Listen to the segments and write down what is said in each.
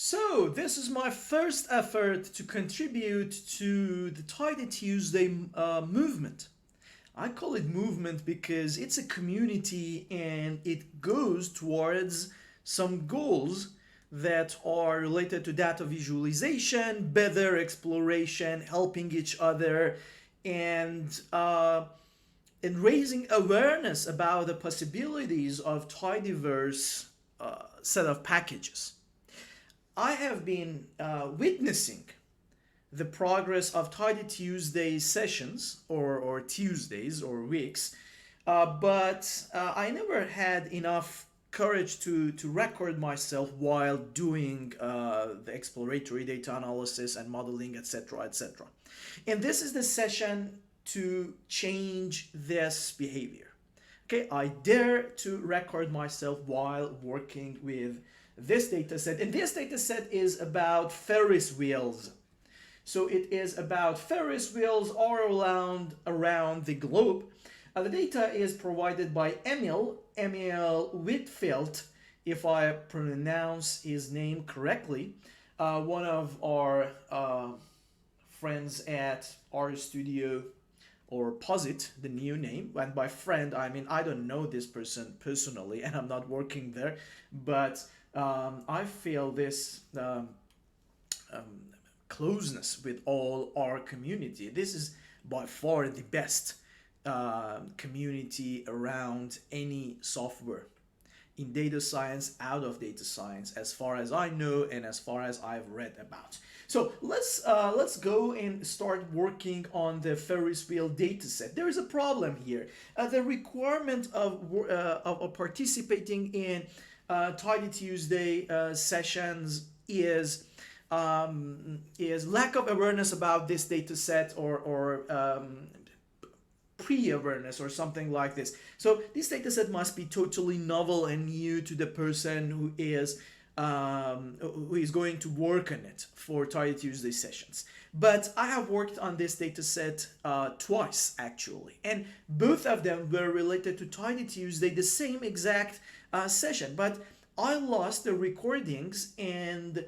So, this is my first effort to contribute to the Tidy Tuesday movement. I call it movement because it's a community and it goes towards some goals that are related to data visualization, better exploration, helping each other, and raising awareness about the possibilities of tidyverse set of packages. I have been witnessing the progress of Tidy Tuesday sessions or Tuesdays or weeks, but I never had enough courage to record myself while doing the exploratory data analysis and modeling, etc., etc. And this is the session to change this behavior. Okay, I dare to record myself while working with this data set, and this data set is about Ferris wheels. So it is about Ferris wheels all around the globe. The data is provided by Emil Whitfield, if I pronounce his name correctly, one of our friends at our studio, or Posit, the new name. And by friend, I mean I don't know this person personally, and I'm not working there, but I feel this closeness with all our community. This is by far the best community around any software in data science, out of data science, as far as I know and as far as I've read about. So let's go and start working on the Ferris wheel dataset. There is a problem here. The requirement of participating in Tidy Tuesday sessions is lack of awareness about this data set or pre-awareness or something like this. So this data set must be totally novel and new to the person who is going to work on it for Tidy Tuesday sessions. But I have worked on this data set twice actually, and both of them were related to Tidy Tuesday, the same exact session. But I lost the recordings, and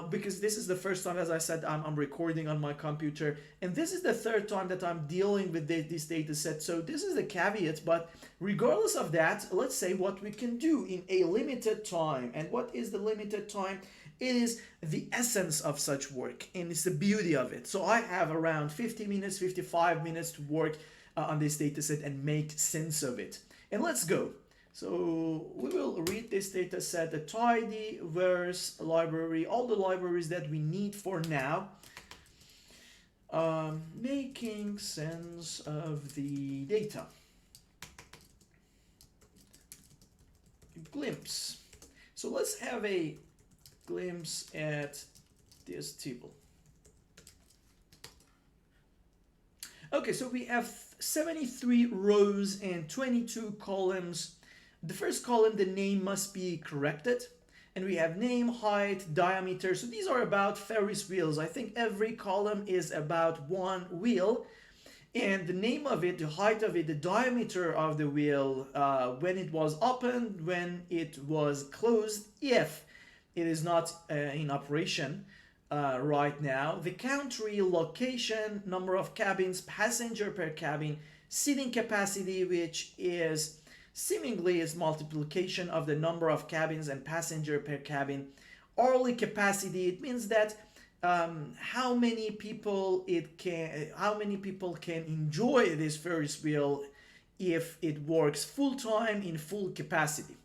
because this is the first time, as I said, I'm recording on my computer, and this is the third time that I'm dealing with this data set. So this is the caveat, but regardless of that, let's say what we can do in a limited time. And what is the limited time? It is the essence of such work, and it's the beauty of it. So I have around 50 minutes, 55 minutes to work on this data set and make sense of it. And let's go. So we will read this data set, the tidyverse library, all the libraries that we need for now. Making sense of the data. Glimpse. So let's have a glimpse at this table. Okay, so we have 73 rows and 22 columns. The first column, the name must be corrected. And we have name, height, diameter. So these are about Ferris wheels. I think every column is about one wheel. And the name of it, the height of it, the diameter of the wheel, when it was opened, when it was closed, if it is not in operation right now. The country, location, number of cabins, passenger per cabin, seating capacity, which is seemingly is multiplication of the number of cabins and passenger per cabin. Hourly capacity, it means that how many people can enjoy this Ferris wheel if it works full time in full capacity.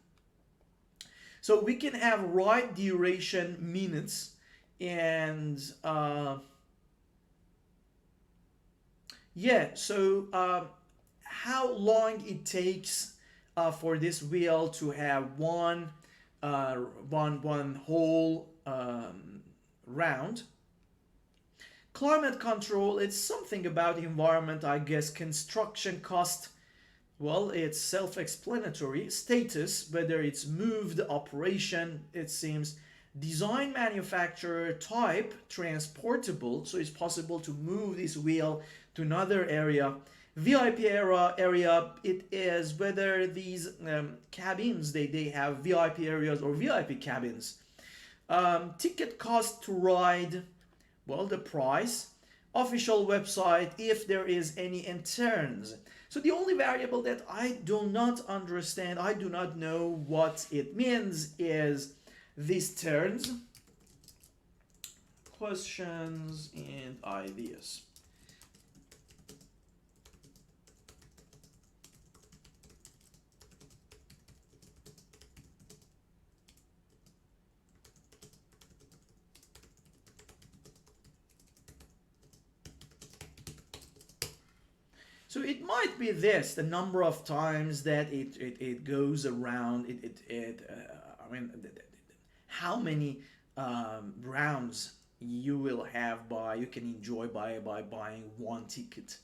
So we can have ride duration minutes, and how long it takes for this wheel to have one whole round. Climate control, it's something about environment, I guess. Construction cost, well, it's self-explanatory. Status, whether it's moved, operation, it seems. Design, manufacturer, type, transportable, so it's possible to move this wheel to another area. VIP area, it is whether these cabins, they have VIP areas or VIP cabins. Ticket cost to ride, well, the price, official website, if there is any interns. So the only variable that I do not understand, I do not know what it means, is these terms, questions and ideas. So it might be this, the number of times that it goes around, I mean, how many rounds you will have you can enjoy by buying one ticket.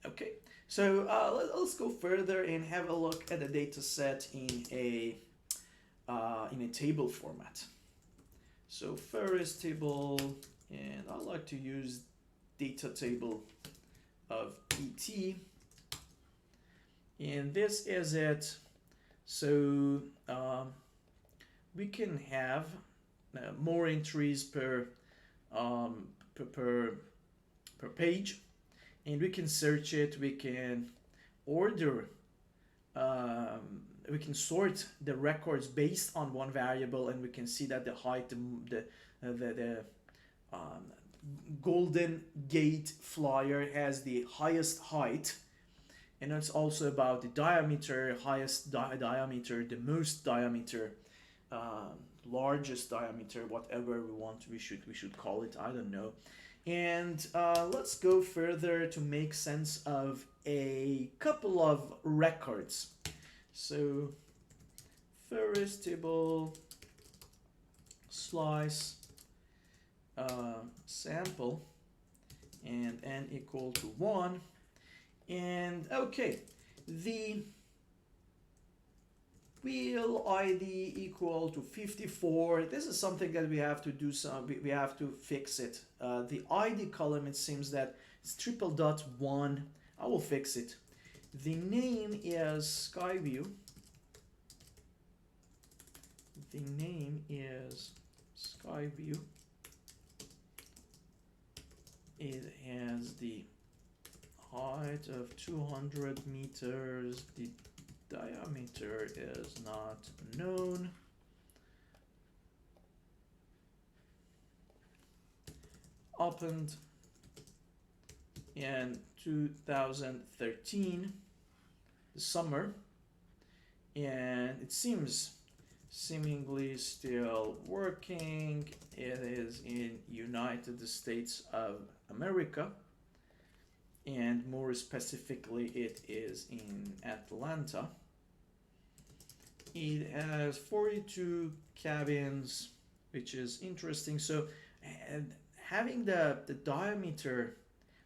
Okay, so let's go further and have a look at the data set in a table format. So Ferris table, and I like to use data table of ET, and this is it. So we can have more entries per page, and we can search it. We can order. We can sort the records based on one variable, and we can see that the height, the Golden Gate flyer has the highest height, and it's also about the diameter, highest diameter, the most diameter, largest diameter, whatever we should call it, I don't know. And let's go further to make sense of a couple of records. So Ferris table slice sample and n equal to 1, and okay, the wheel ID equal to 54. This is something that we have to do we have to fix it. The ID column, it seems that it's triple dot 1. I will fix it. The name is Skyview. The name is Skyview. It has the height of 200 meters. The diameter is not known. Opened in 2013, the summer, and it seemingly still working. It is in United States of America, and more specifically it is in Atlanta. It has 42 cabins, which is interesting. So having the diameter,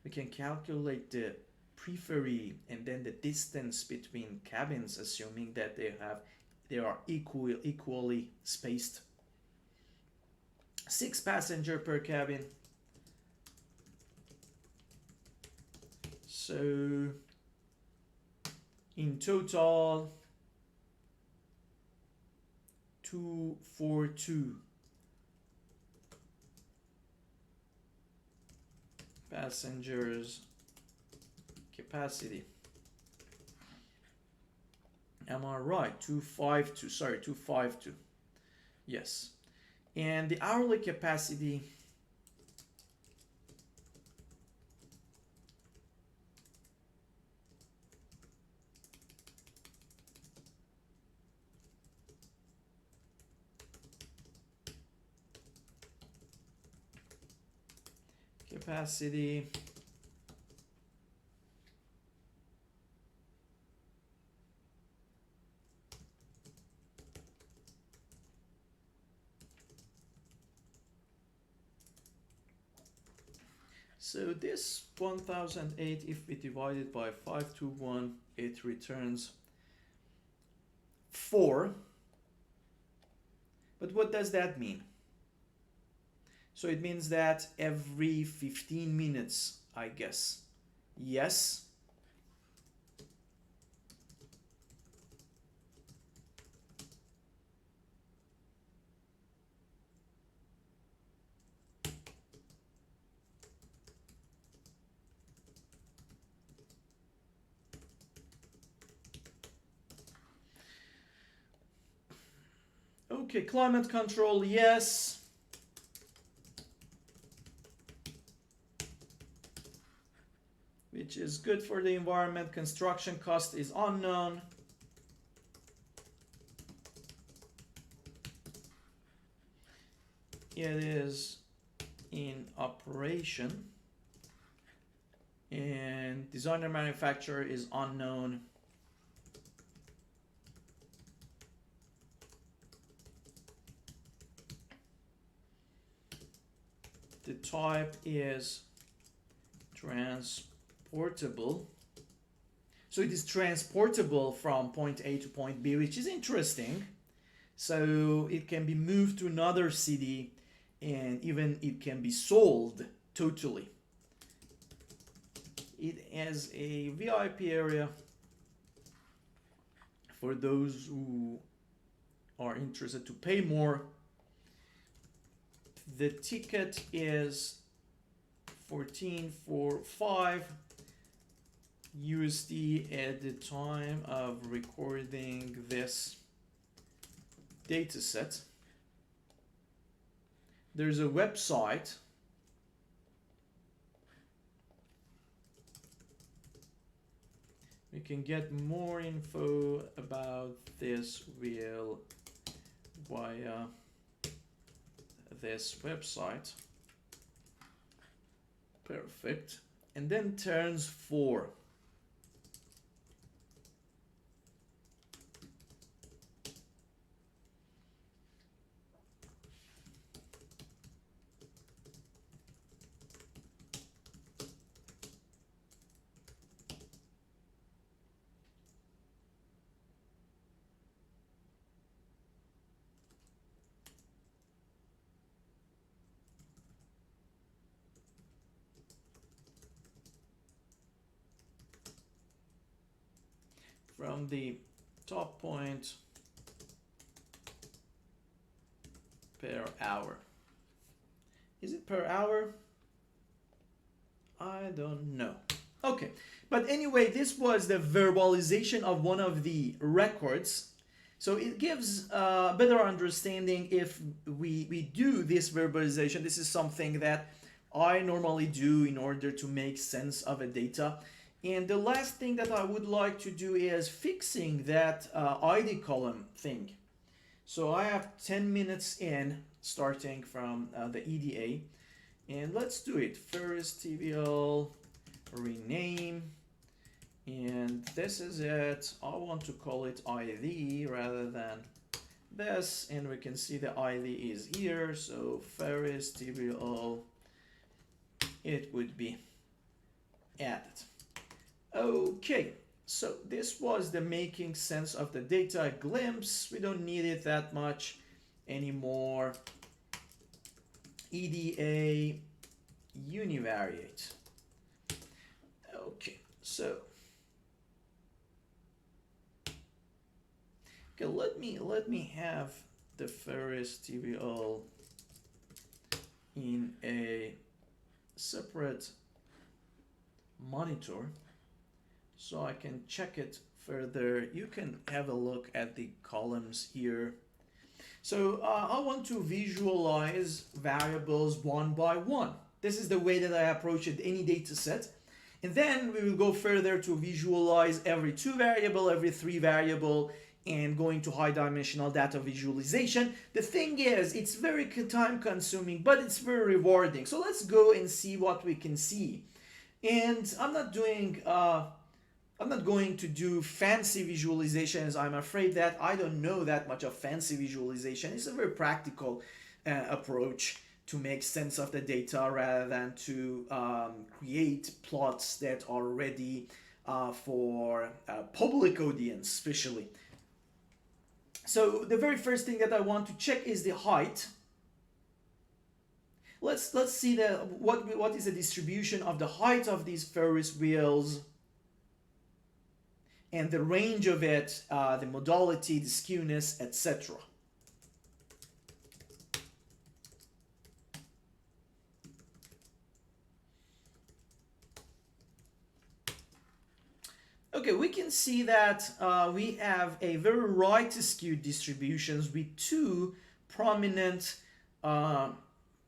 we can calculate the periphery and then the distance between cabins, assuming that they are equally spaced. 6 passengers per cabin. So in total 242 passengers capacity. Am I right? 252, sorry, 252. Yes. And the hourly capacity so this 1008, if we divide it by 521, it returns 4. But what does that mean? So it means that every 15 minutes, I guess. Yes. Okay, climate control, yes. Which is good for the environment. Construction cost is unknown. It is in operation. And designer manufacturer is unknown. The type is transportable. So it is transportable from point A to point B, which is interesting. So it can be moved to another city, and even it can be sold totally. It has a VIP area for those who are interested to pay more. The ticket is 1445 USD at the time of recording this dataset. There's a website. We can get more info about this wheel via this website. Perfect. And then turns 4. From the top point per hour. Is it per hour? I don't know. Okay, but anyway, this was the verbalization of one of the records. So it gives a better understanding if we do this verbalization. This is something that I normally do in order to make sense of a data. And the last thing that I would like to do is fixing that ID column thing. So I have 10 minutes in, starting from the EDA. And let's do it. Ferris TVL, rename. And this is it. I want to call it ID rather than this. And we can see the ID is here. So Ferris TVL, it would be added. Okay, so this was the making sense of the data glimpse. We don't need it that much anymore. EDA univariate. Okay, so okay, let me have the Ferris TVL in a separate monitor, so I can check it further. You can have a look at the columns here. So I want to visualize variables one by one. This is the way that I approach it, any data set. And then we will go further to visualize every 2 variable, every 3 variable, and going to high dimensional data visualization. The thing is, it's very time consuming, but it's very rewarding. So let's go and see what we can see. And I'm not going to do fancy visualizations. I'm afraid that I don't know that much of fancy visualization. It's a very practical approach to make sense of the data rather than to create plots that are ready for public audience, especially. So the very first thing that I want to check is the height. Let's see what is the distribution of the height of these Ferris wheels and the range of it, the modality, the skewness, etc. Okay, Okay, we can see that we have a very right skewed distributions with two prominent uh,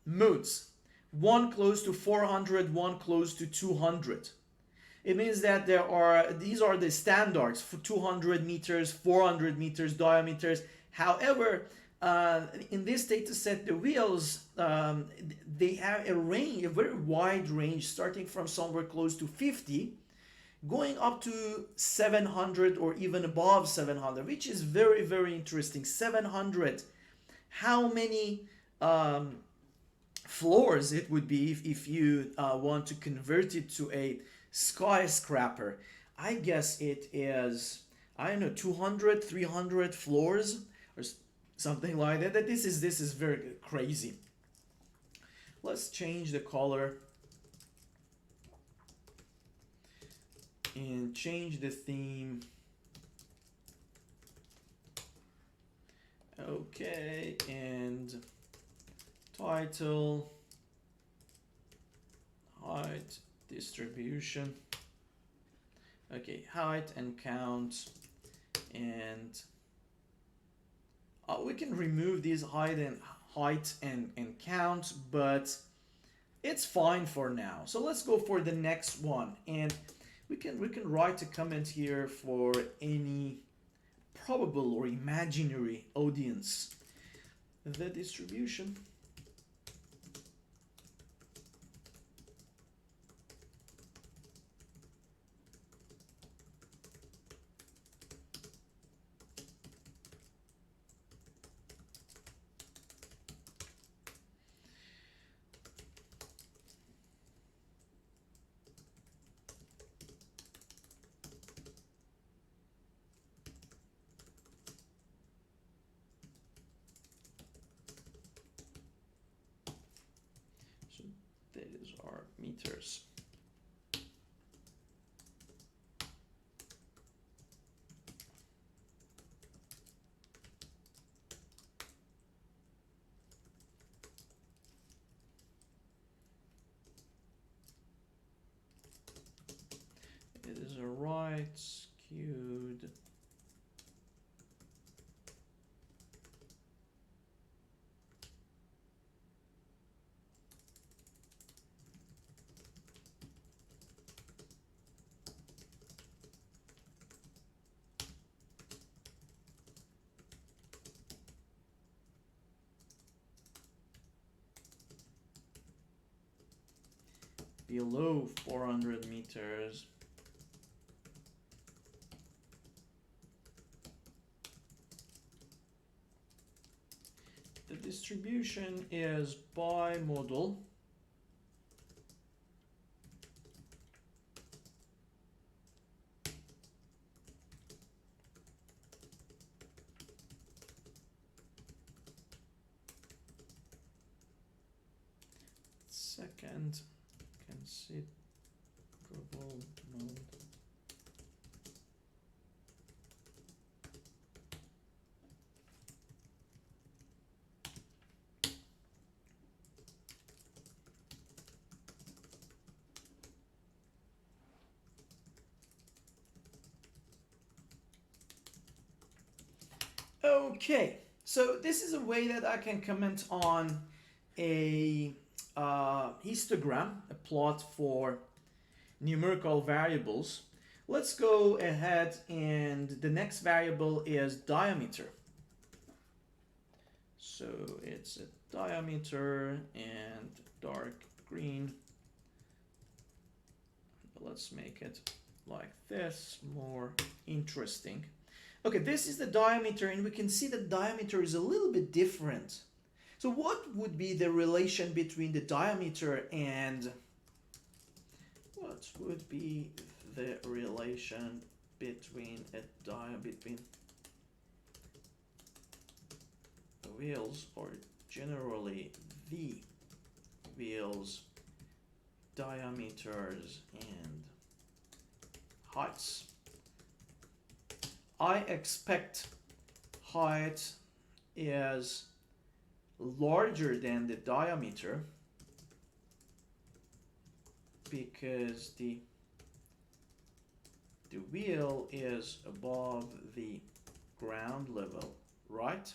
modes. One close to 400, one close to 200. It means that these are the standards for 200 meters, 400 meters diameters. However, in this data set, the wheels, they have a range, a very wide range, starting from somewhere close to 50, going up to 700 or even above 700, which is very, very interesting. 700, how many floors it would be if you want to convert it to a skyscraper. I guess it is, I don't know, 200, 300 floors or something like that. This is very crazy. Let's change the color and change the theme. Okay, and title, height, distribution. Okay, height and count, and we can remove these height and count, but it's fine for now. So let's go for the next one, and we can write a comment here for any probable or imaginary audience. The distribution are meters. It is a right skewed below 400 meters. The distribution is bimodal. Second, considerable mode. Okay, so this is a way that I can comment on a histogram, a plot for numerical variables. Let's go ahead, and the next variable is diameter. So it's a diameter and dark green. Let's make it like this, more interesting. Okay, this is the diameter, and we can see the diameter is a little bit different. So what would be the relation between the diameter and what would be the relation between between the wheels, or generally the wheels, diameters and heights? I expect height is larger than the diameter because the the wheel is above the ground level, right?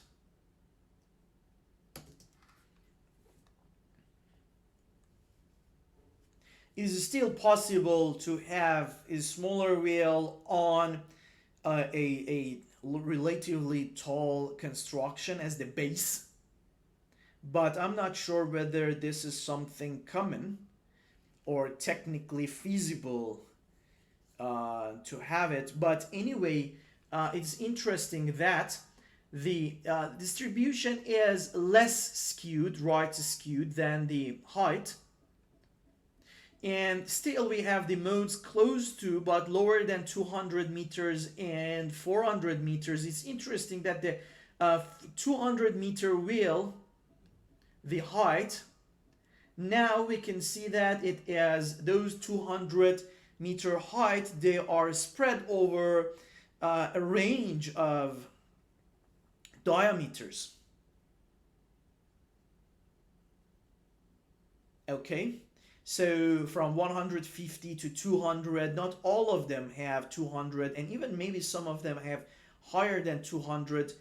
It is still possible to have a smaller wheel on a relatively tall construction as the base, but I'm not sure whether this is something common or technically feasible to have it. But anyway, it's interesting that the distribution is less skewed, right skewed, than the height. And still we have the modes close to but lower than 200 meters and 400 meters. It's interesting that the 200 meter wheel, the height, now we can see that it has those 200-meter height, they are spread over a range of diameters. Okay, so from 150 to 200, not all of them have 200, and even maybe some of them have higher than 200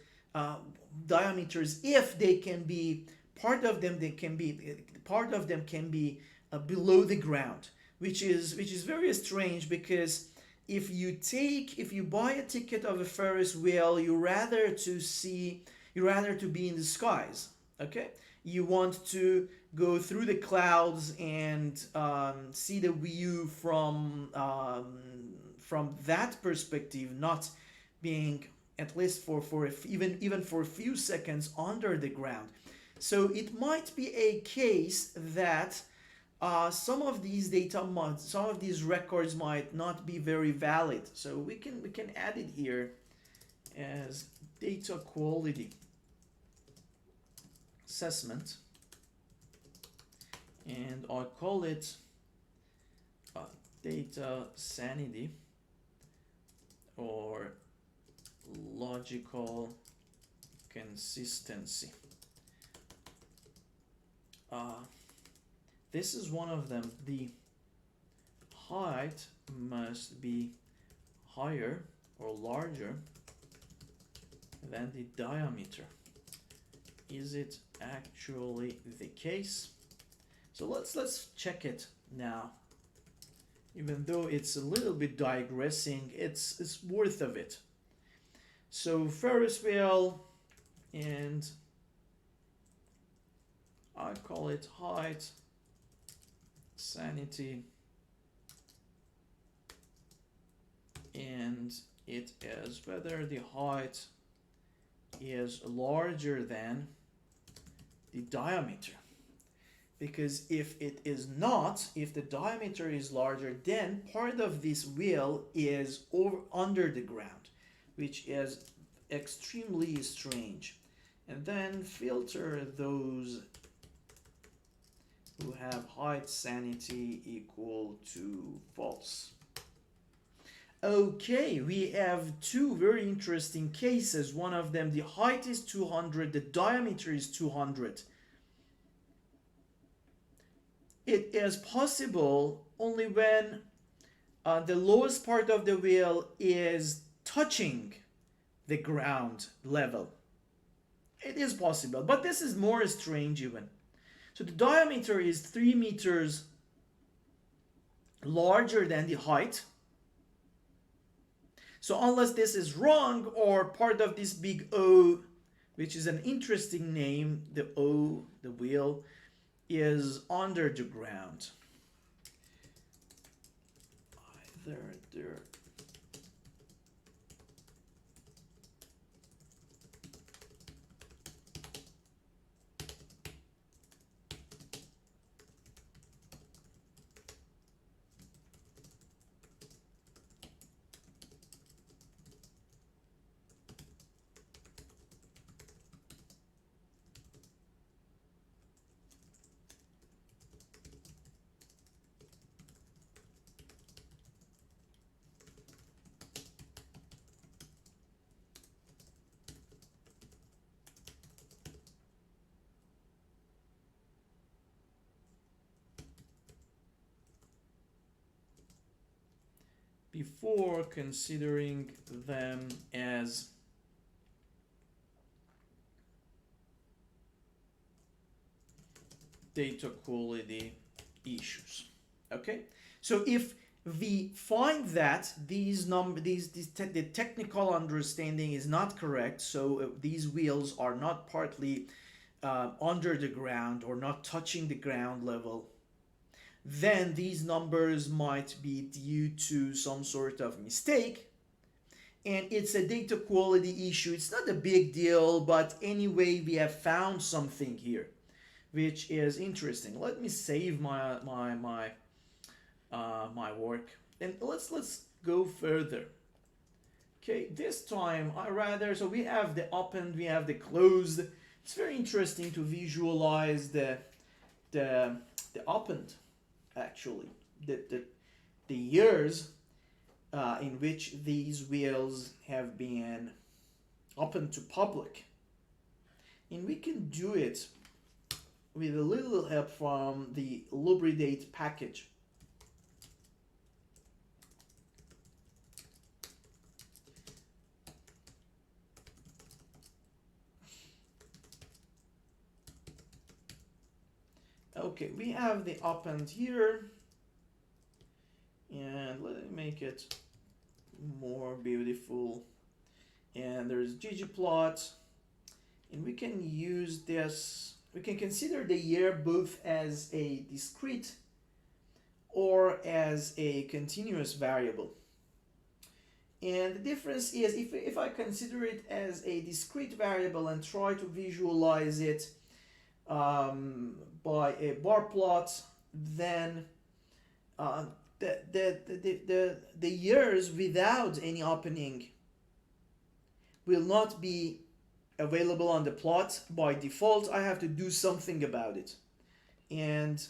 diameters. If they can be, part of them can be below the ground, which is very strange, because if you buy a ticket of a Ferris wheel, you rather to be in the skies. Okay, you want to go through the clouds and see the view from that perspective, not being, at least even for a few seconds, under the ground. So it might be a case that some of these some of these records might not be very valid. So we can add it here as data quality assessment, and I'll call it data sanity or logical consistency. This is one of them. The height must be higher or larger than the diameter. Is it actually the case? So let's check it now. Even though it's a little bit digressing, it's worth of it. So Ferris wheel, and I call it height sanity, and it is whether the height is larger than the diameter. Because if it is not, if the diameter is larger, then part of this wheel is under the ground, which is extremely strange. And then filter those who have height sanity equal to false. Okay, we have two very interesting cases. One of them, the height is 200, the diameter is 200. It is possible only when the lowest part of the wheel is touching the ground level. It is possible, but this is more strange even. So the diameter is 3 meters larger than the height. So unless this is wrong, or part of this big O, which is an interesting name, the O, the wheel, is under the ground. Either there. before considering them as data quality issues. Okay, so if we find that the technical understanding is not correct, so these wheels are not partly under the ground or not touching the ground level, then these numbers might be due to some sort of mistake, and it's a data quality issue. It's not a big deal, but anyway, we have found something here which is interesting. Let me save my work, and let's go further. Okay, this time so we have the opened, we have the closed. It's very interesting to visualize the opened, actually, the years in which these wheels have been open to public, and we can do it with a little help from the Lubridate package. Okay, we have the opened here, and let me make it more beautiful. And there's ggplot, and we can use this. We can consider the year both as a discrete or as a continuous variable. And the difference is if I consider it as a discrete variable and try to visualize it by a bar plot, then the years without any opening will not be available on the plot by default. I have to do something about it, and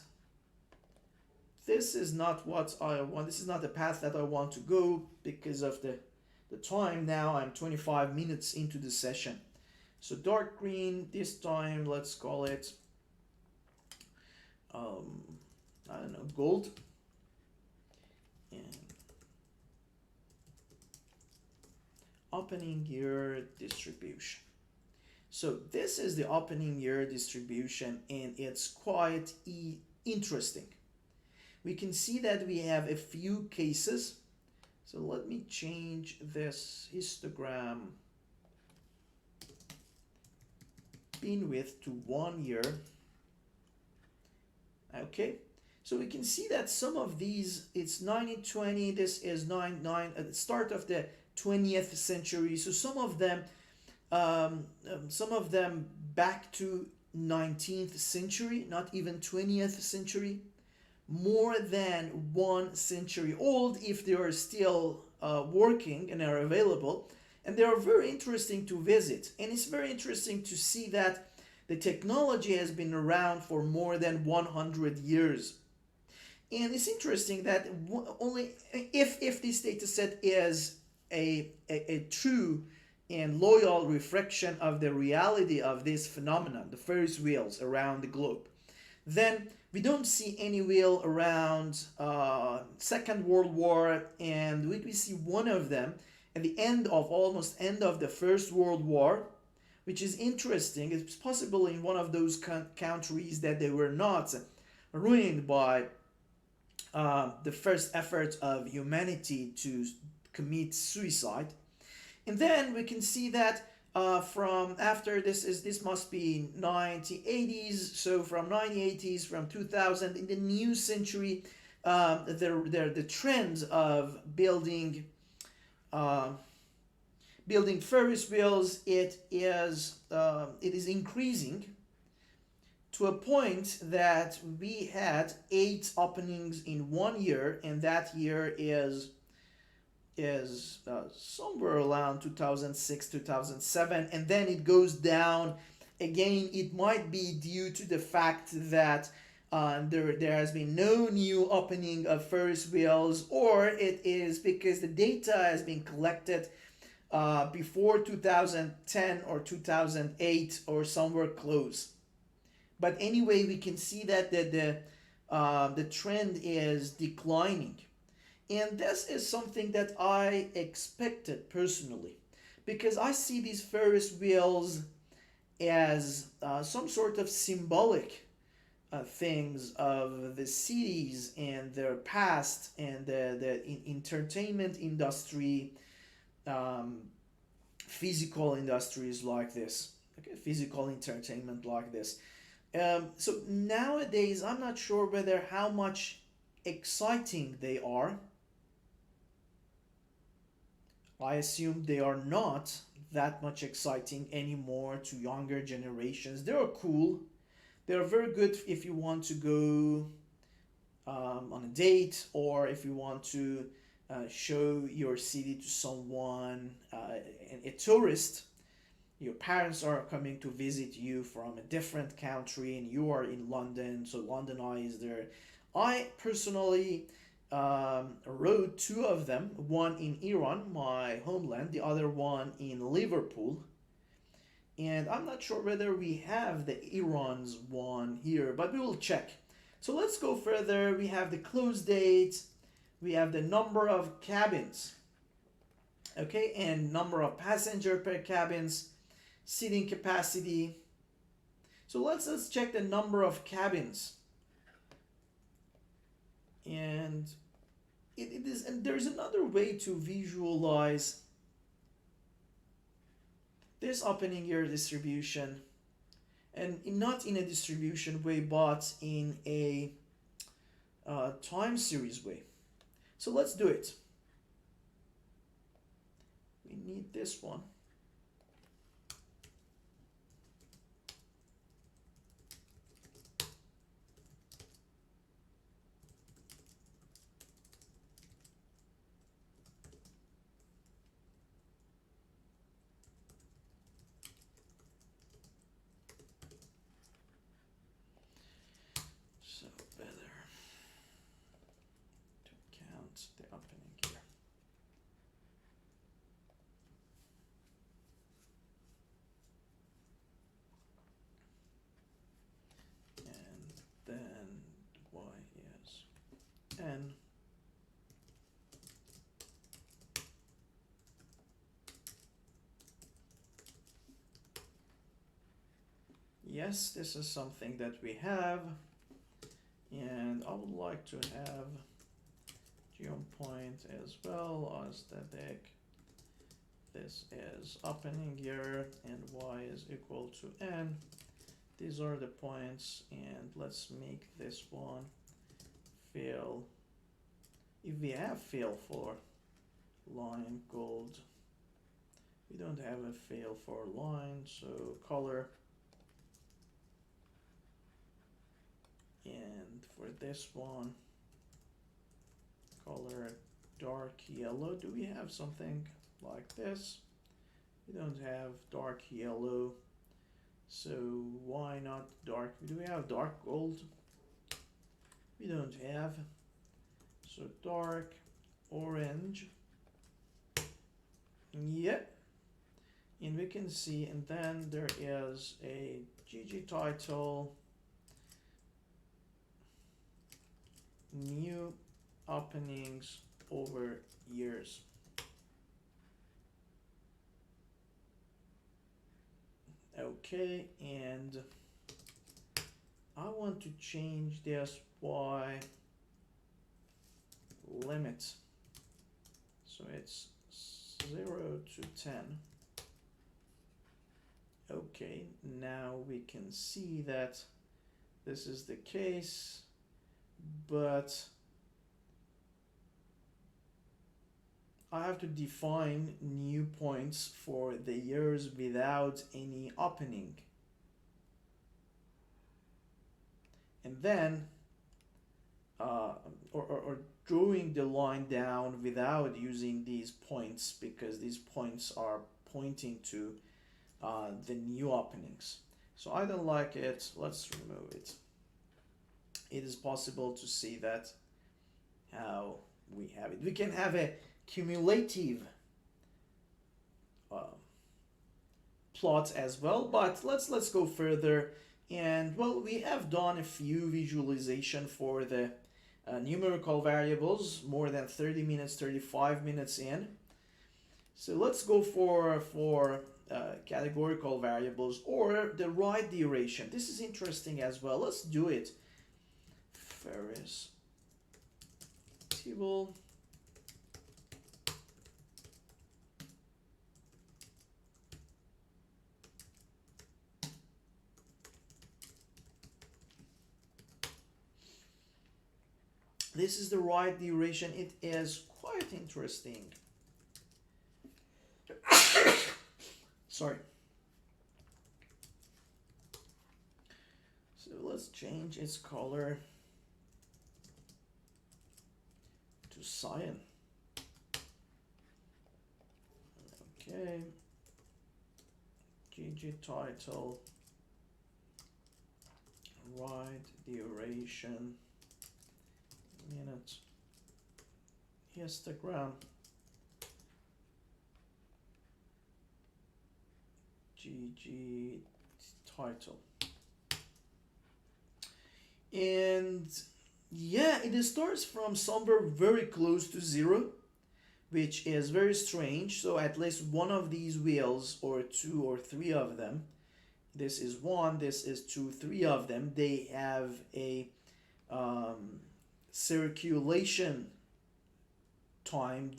this is not what I want. This is not the path that I want to go because of the time. Now I'm 25 minutes into the session. So dark green, this time let's call it I don't know, gold. And opening year distribution. So this is the opening year distribution, and it's quite interesting. We can see that we have a few cases. So let me change this histogram bin width to 1 year. Okay, so we can see that some of these, it's 1920, this is 99 at the start of the 20th century. So some of them back to 19th century, not even 20th century, more than 1 century old if they are still working and are available. And they are very interesting to visit, and it's very interesting to see that the technology has been around for more than 100 years. And it's interesting that only if this data set is a true and loyal reflection of the reality of this phenomenon, the Ferris wheels around the globe, then we don't see any wheel around Second World War, and we see one of them at the almost end of the First World War, which is interesting. It's possible in one of those countries that they were not ruined by the first effort of humanity to commit suicide. And then we can see that from after this must be 1980s, so from 1980s, from 2000, in the new century, the trend of building Ferris wheels, it is increasing to a point that we had 8 openings in 1 year, and that year is somewhere around 2006, 2007, and then it goes down again. It might be due to the fact that there has been no new opening of Ferris wheels, or it is because the data has been collected before 2010 or 2008 or somewhere close. But anyway, we can see that the trend is declining. And this is something that I expected personally, because I see these Ferris wheels as some sort of symbolic things of the cities and their past and the entertainment industry, um, physical industries like this. Okay, physical entertainment like this. So nowadays, I'm not sure whether how much exciting they are. I assume they are not that much exciting anymore to younger generations. They are cool. They are very good if you want to go on a date, or if you want to show your city to someone, a tourist. Your parents are coming to visit you from a different country and you are in London, so London Eye is there. I personally rode two of them, one in Iran, my homeland, the other one in Liverpool. And I'm not sure whether we have the Iran's one here, but we will check. So let's go further. We have the close date, we have the number of cabins, okay, and number of passenger per cabins, seating capacity. So let's check the number of cabins. And it is, and there's another way to visualize this opening year distribution, and not in a distribution way, but in a time series way. So let's do it. We need this one. So better to count the opening here. And then y is n. Yes, this is something that we have, and I would like to have geom point as well as static. This is opening year and y is equal to n. These are the points, and let's make this one fill. If we have fill for line gold, we don't have a fill for line, so color. And for this one, color dark yellow. Do we have something like this? We don't have dark yellow, so why not dark? Do we have dark gold? We don't have. So dark orange. Yep. And we can see, and then there is a GG title, new openings over years. Okay, and I want to change this y limit, so it's 0 to 10. Okay, now we can see that this is the case, but I have to define new points for the years without any opening. And then, or drawing the line down without using these points, because these points are pointing to the new openings. So I don't like it. Let's remove it. It is possible to see that how we have it. We can have a cumulative plot as well, but let's go further. And well, we have done a few visualization for the numerical variables more than 30 minutes, 35 minutes in. So let's go for categorical variables or the ride duration. This is interesting as well. Let's do it. Ferris table. This is the ride duration. It is quite interesting. Sorry. So let's change its color to cyan. Okay. GG title. Ride duration. Minute. Histogram. GG title. And yeah, it starts from somewhere very close to 0, which is very strange. So at least one of these wheels, or 2 or 3 of them, this is 1, this is 2, 3 of them, they have a circulation time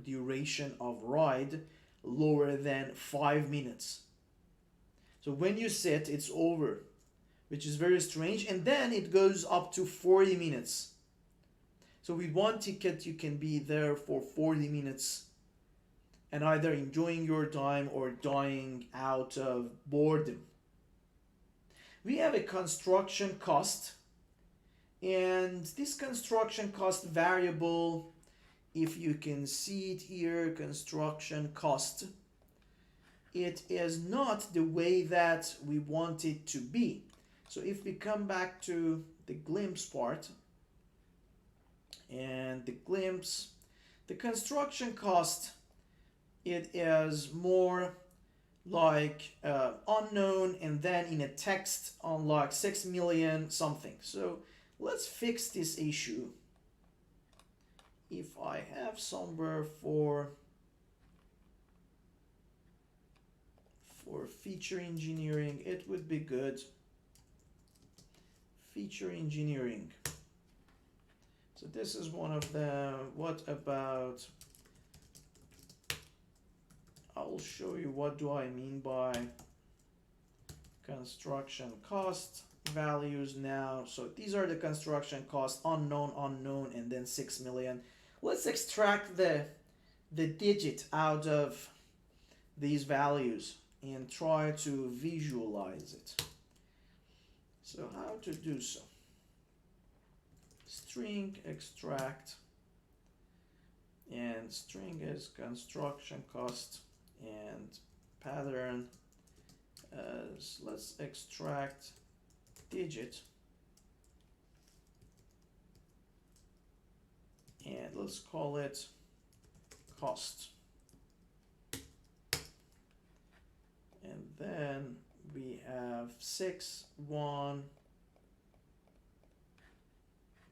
duration of ride lower than 5 minutes. So when you sit, it's over, which is very strange. And then it goes up to 40 minutes. So with one ticket, you can be there for 40 minutes and either enjoying your time or dying out of boredom. We have a construction cost. And this construction cost variable, if you can see it here, construction cost, it is not the way that we want it to be. So if we come back to the glimpse part, and the glimpse, the construction cost, it is more like unknown, and then in a text on like 6 million something. So let's fix this issue. If I have somewhere for feature engineering, it would be good. Feature engineering. So this is one of them. What about, I'll show you what do I mean by construction cost values now. So these are the construction costs, unknown, and then 6 million. Let's extract the digit out of these values and try to visualize it. So how to do so? String extract, and string is construction cost, and pattern as, let's extract digit, and let's call it cost. And then we have 6, 1.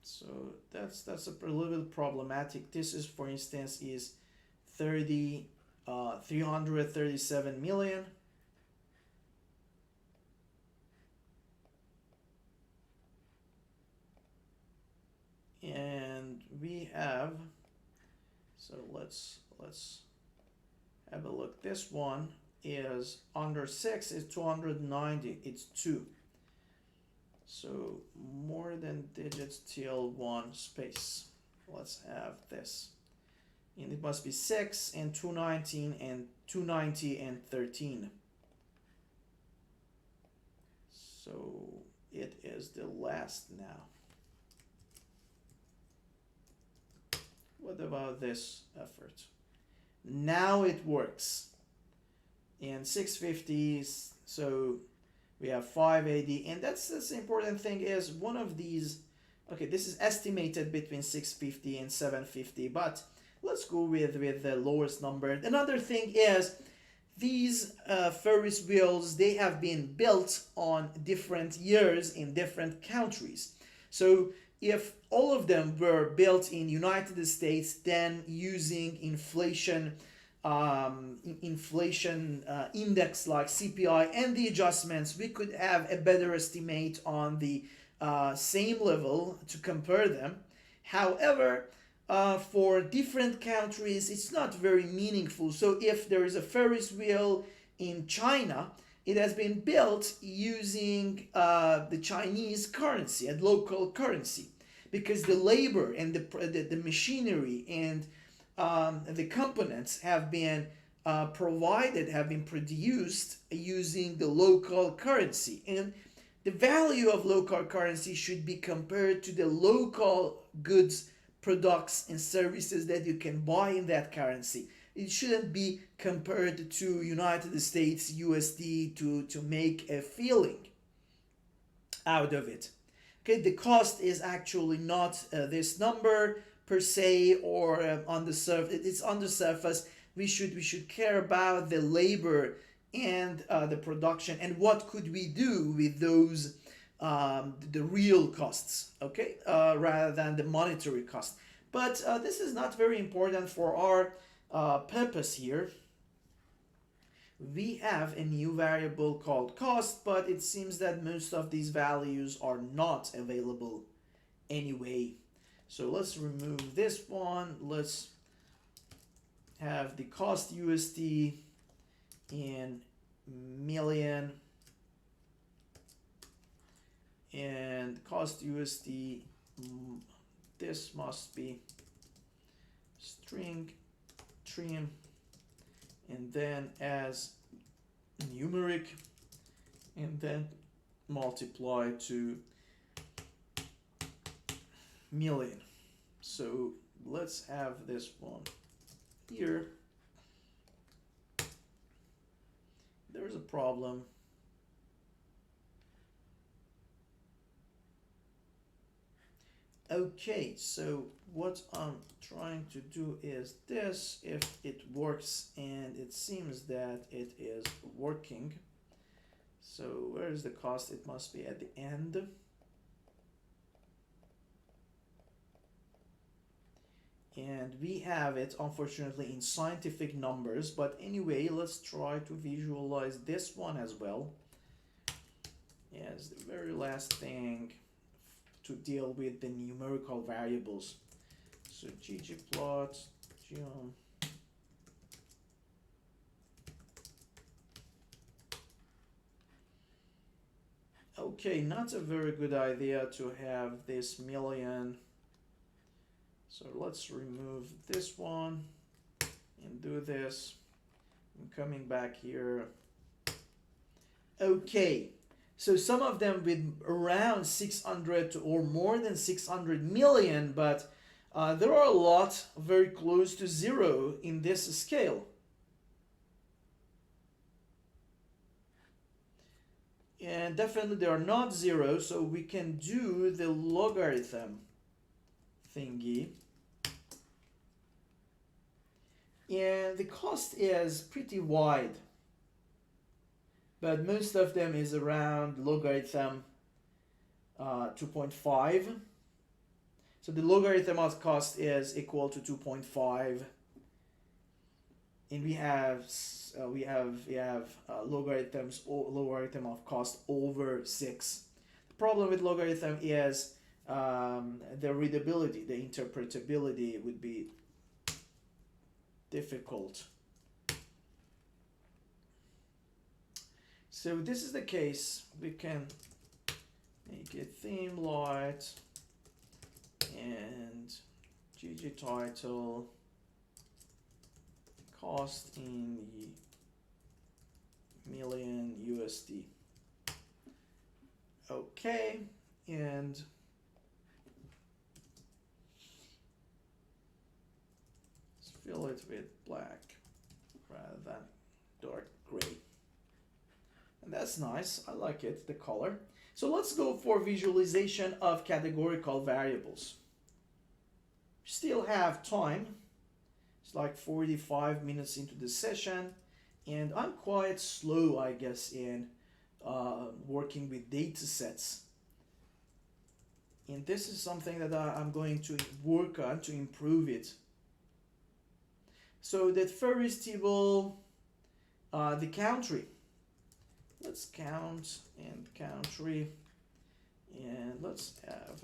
So that's a little bit problematic. This is, for instance, is 337 million. And we have, so let's have a look. This one is under 6 is 290, it's 2. So more than digits till 1 space. Let's have this. And it must be 6 and 219 and 290 and 13. So it is the last now. What about this effort? Now it works. And 650, so we have 580, and that's the important thing is one of these, okay, this is estimated between 650 and 750, but let's go with the lowest number. Another thing is these Ferris wheels, they have been built on different years in different countries. So if all of them were built in United States, then using inflation index like CPI and the adjustments, we could have a better estimate on the same level to compare them. However, for different countries, it's not very meaningful. So if there is a Ferris wheel in China, it has been built using the Chinese currency, a local currency, because the labor and the machinery and the components have been have been produced using the local currency. And the value of local currency should be compared to the local goods, products, and services that you can buy in that currency. It shouldn't be compared to United States USD to make a feeling out of it. Okay, the cost is actually not this number per se, or on the surface. It's on the surface. We should care about the labor and the production, and what could we do with those the real costs, okay, rather than the monetary cost. But this is not very important for our purpose here. We have a new variable called cost, but it seems that most of these values are not available anyway. So let's remove this one. Let's have the cost USD in million, and cost USD, this must be string trim, and then as numeric, and then multiply to million. So let's have this one here. There's a problem. Okay, so what I'm trying to do is this, if it works, and it seems that it is working. So where is the cost? It must be at the end. And we have it, unfortunately, in scientific numbers. But anyway, let's try to visualize this one as well. As the very last thing to deal with the numerical variables. So ggplot, geom. Okay, not a very good idea to have this million. So let's remove this one and do this. I'm coming back here. Okay, so some of them with around 600 or more than 600 million, but there are a lot very close to zero in this scale. And definitely they are not zero, so we can do the logarithm thingy. And the cost is pretty wide, but most of them is around logarithm 2.5. So the logarithm of cost is equal to 2.5, and we have logarithm of cost over 6. The problem with logarithm is the readability, the interpretability would be difficult. So this is the case. We can make it theme light and GG title, cost in the million USD. Okay, and fill it with black rather than dark gray. And that's nice. I like it, the color. So let's go for visualization of categorical variables. Still have time. It's like 45 minutes into the session, and I'm quite slow, I guess, in working with data sets. And this is something that I'm going to work on to improve it. So that Ferris table, the country. Let's count and country, and let's have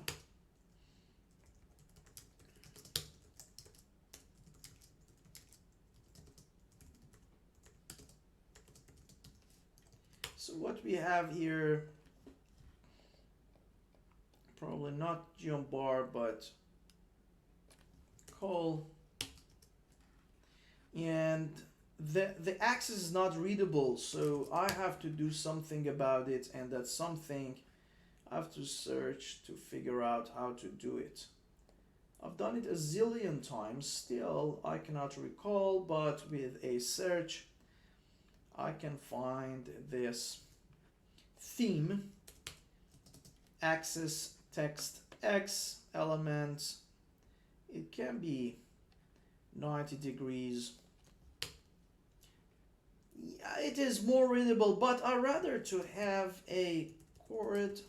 so what we have here, probably not jump bar, but call, and the axis is not readable, so I have to do something about it, and that's something I have to search to figure out how to do it. I've done it a zillion times, still I cannot recall, but with a search I can find this theme, axis text X element. It can be 90 degrees. Yeah, it is more readable, but I rather to have a chord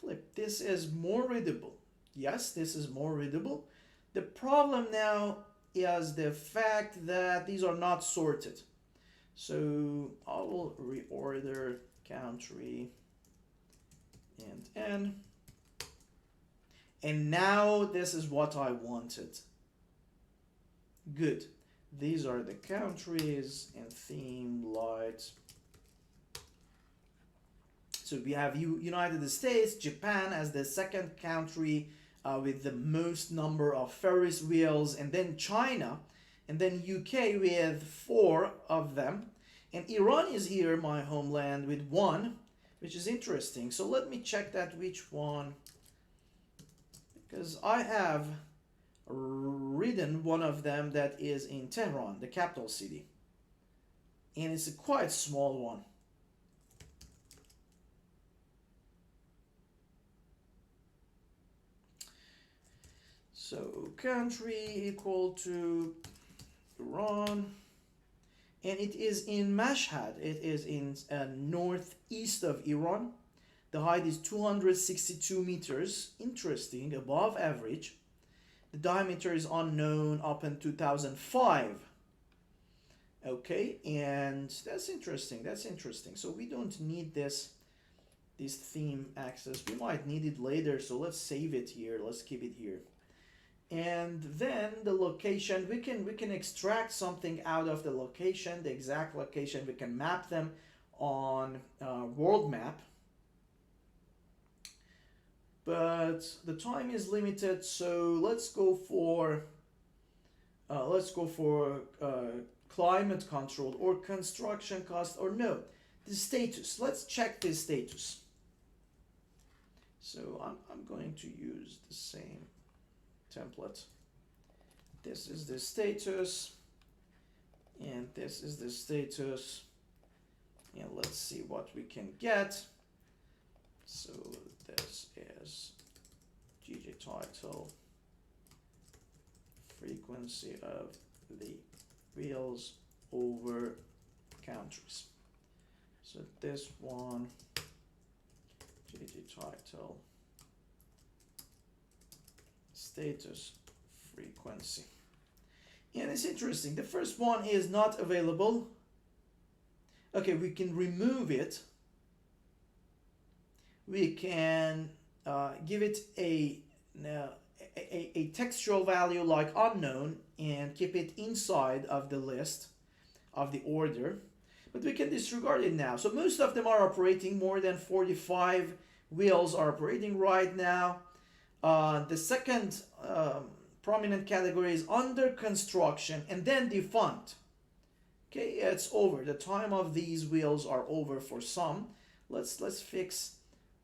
flip. This is more readable. Yes, this is more readable. The problem now is the fact that these are not sorted. So I will reorder country and N. And now this is what I wanted. Good. These are the countries and theme light. So we have United States, Japan as the second country with the most number of Ferris wheels, and then China, and then UK with 4 of them, and Iran is here, my homeland, with 1, which is interesting. So let me check that which one, because I have ridden one of them that is in Tehran, the capital city, and it's a quite small one. So country equal to Iran, and it is in Mashhad. It is in northeast of Iran. The height is 262 meters. Interesting, above average. The diameter is unknown up in 2005. Okay, and that's interesting. That's interesting. So we don't need this theme axis. We might need it later. So let's save it here. Let's keep it here. And then the location, we can extract something out of the location, the exact location. We can map them on world map, but the time is limited, so let's go for climate control or construction cost, or no, the status. Let's check this status. So I'm going to use the same template. This is the status, and this is the status, and let's see what we can get. So this is GJ title, frequency of the wheels over countries. So this one, GJ title, status, frequency. And it's interesting, the first one is not available. Okay, we can remove it. We can give it a textual value like unknown and keep it inside of the list of the order, but we can disregard it now. So most of them are operating. More than 45 wheels are operating right now. The second prominent category is under construction, and then defunct. Okay, it's over. The time of these wheels are over for some. Let's fix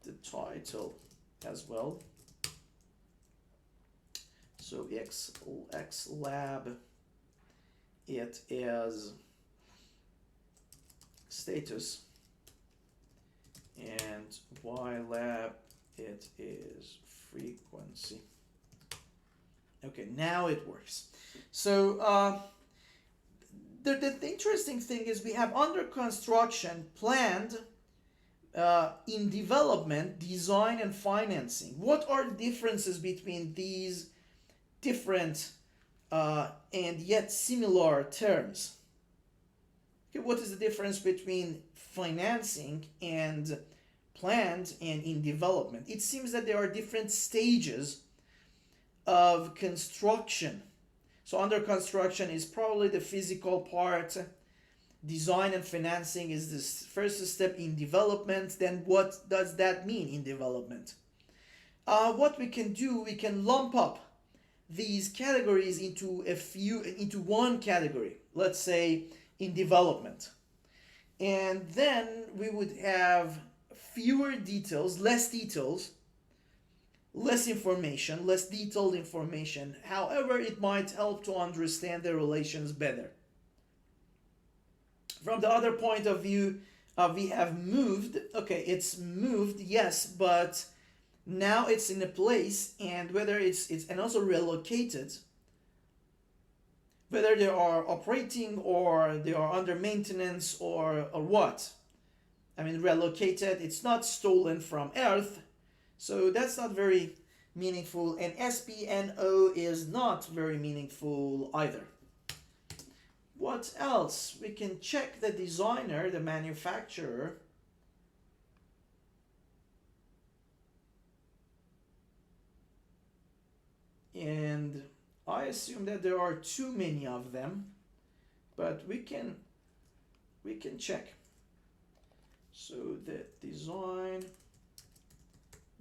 the title as well. So X lab, it is status, and Y lab, it is frequency. Okay, now it works. So the interesting thing is we have under construction, planned, in development, design, and financing. What are the differences between these different and yet similar terms? Okay, what is the difference between financing and planned and in development? It seems that there are different stages of construction. So under construction is probably the physical part. Design and financing is the first step in development. Then what does that mean in development? What we can do, we can lump up these categories into one category. Let's say in development, and then we would have fewer details, less information, less detailed information. However, it might help to understand the relations better. From the other point of view, we have moved. Okay, it's moved, yes, but now it's in a place, and whether it's and also relocated, whether they are operating or they are under maintenance or what. I mean, relocated, it's not stolen from Earth, so that's not very meaningful, and SPNO is not very meaningful either. What else? We can check the designer, the manufacturer. And I assume that there are too many of them, but we can check. So the design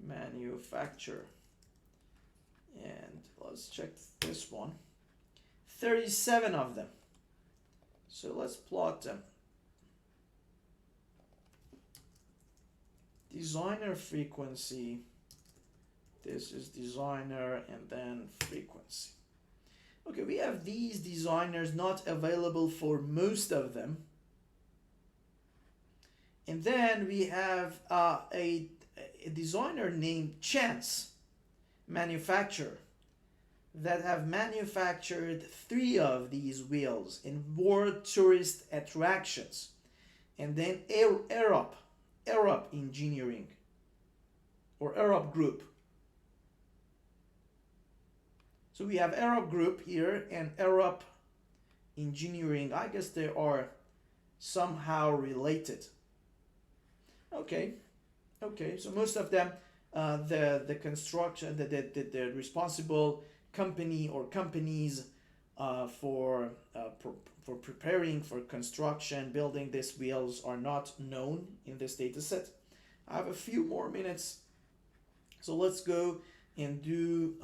manufacturer, and let's check this one. 37 of them. So let's plot them. Designer frequency. This is designer and then frequency. Okay, we have these designers not available for most of them. And then we have a designer named Chance, manufacturer, that have manufactured 3 of these wheels in world tourist attractions. And then Arab Engineering or Arab Group. So we have Arab Group here and Arab Engineering. I guess they are somehow related. Okay, so most of them, the construction, the responsible company or companies for preparing for construction, building these wheels are not known in this data set. I have a few more minutes, so let's go and do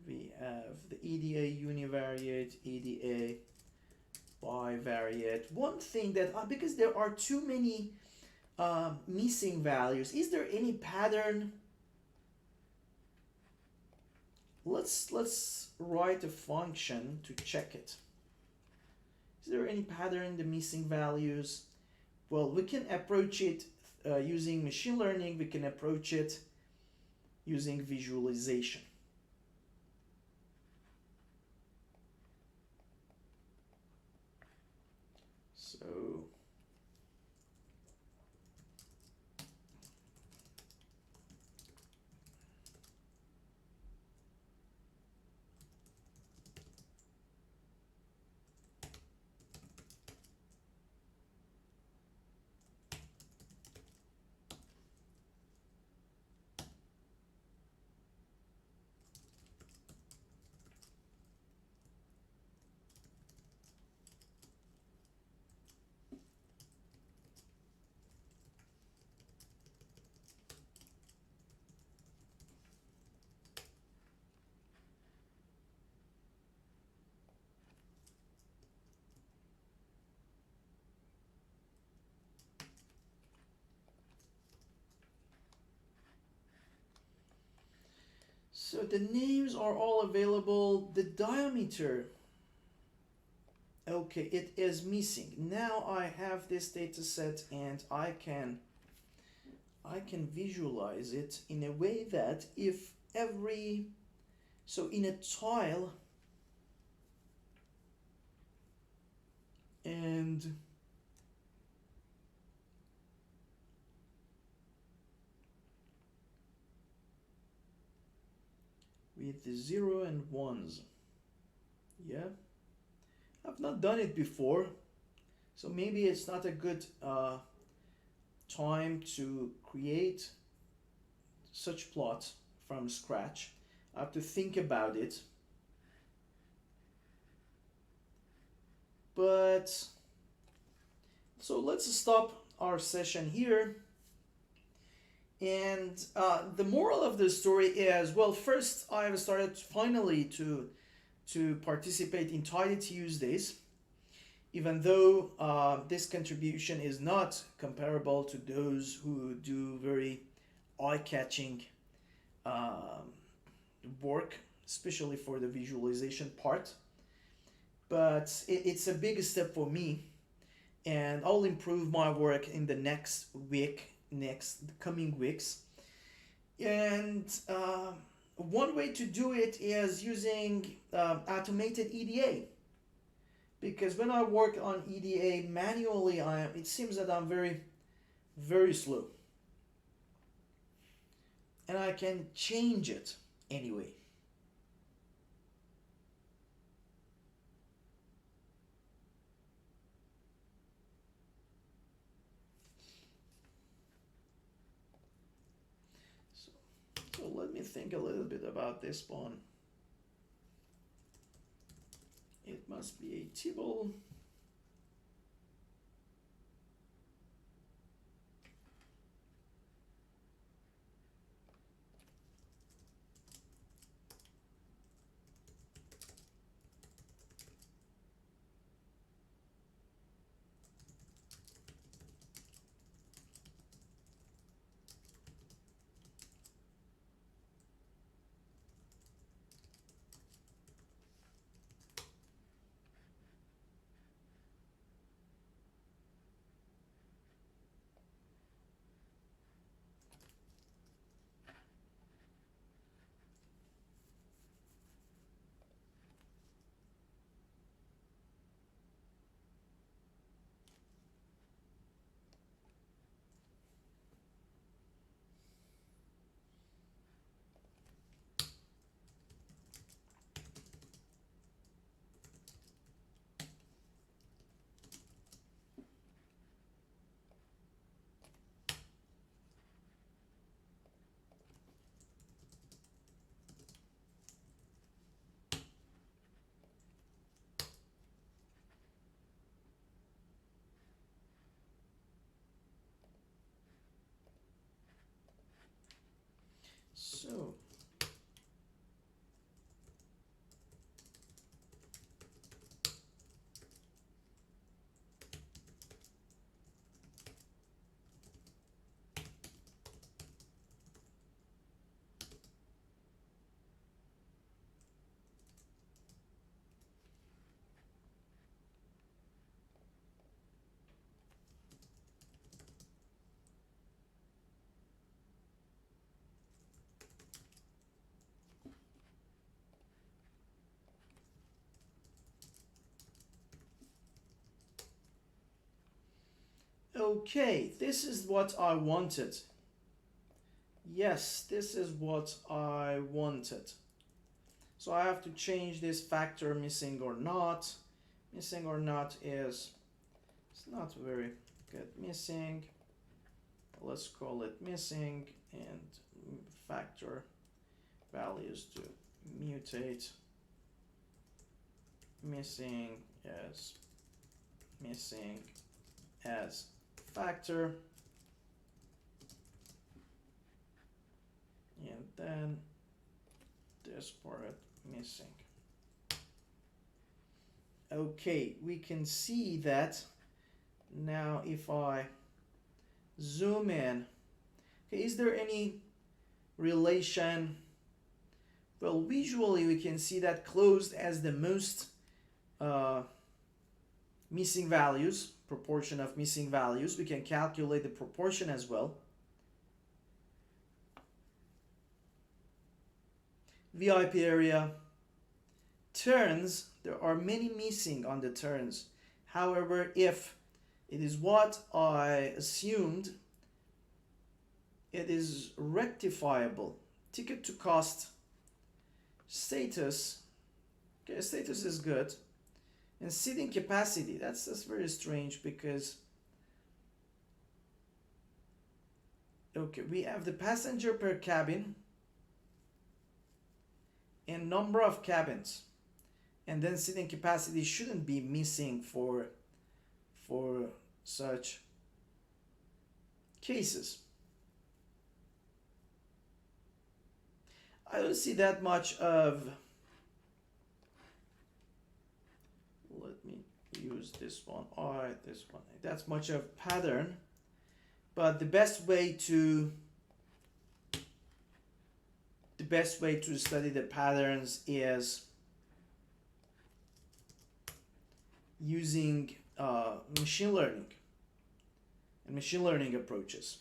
we have the EDA univariate, EDA bivariate. One thing that, because there are too many missing values, is there any pattern? Let's write a function to check it. Is there any pattern in the missing values? Well, we can approach it using machine learning. We can approach it using visualization. So So the names are all available. The diameter, okay, it is missing. Now I have this data set and I can visualize it in a way that if so in a tile, and with the 0 and 1s. Yeah, I've not done it before, so maybe it's not a good time to create such plot from scratch. I have to think about it. But so let's stop our session here. And the moral of the story is, well, first I have started finally to participate in Tidy Tuesdays, even though this contribution is not comparable to those who do very eye-catching work, especially for the visualization part. But it's a big step for me, and I'll improve my work in the next week, coming weeks. And one way to do it is using automated EDA, because when I work on EDA manually, it seems that I'm very slow, and I can change it anyway. So let me think a little bit about this one. It must be a table. So okay, this is what I wanted. Yes, this is what I wanted. So I have to change this factor missing or not. Missing or not is, it's not very good. Missing, let's call it missing, and factor values to mutate. Missing as factor, and then this part missing. Okay, we can see that now. If I zoom in, okay, is there any relation? Well, visually we can see that closed as the most missing values, proportion of missing values. We can calculate the proportion as well. VIP area, turns, there are many missing on the turns. However, if it is what I assumed, it is rectifiable. Ticket to cost status. Okay, status is good. And seating capacity, that's very strange because okay, we have the passenger per cabin and number of cabins. And then seating capacity shouldn't be missing for such cases. I don't see that much of, let me use this one, alright, this one, that's much of pattern, but the best way to study the patterns is using machine learning and machine learning approaches.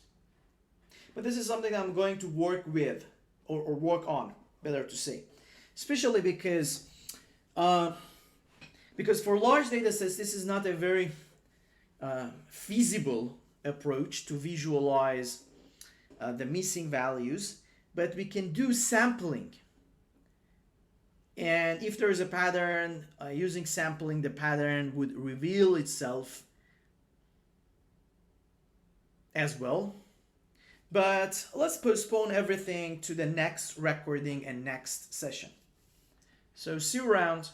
But this is something I'm going to work with or work on, better to say, especially because for large data sets, this is not a very feasible approach to visualize the missing values, but we can do sampling. And if there is a pattern, using sampling, the pattern would reveal itself as well. But let's postpone everything to the next recording and next session. So see you around.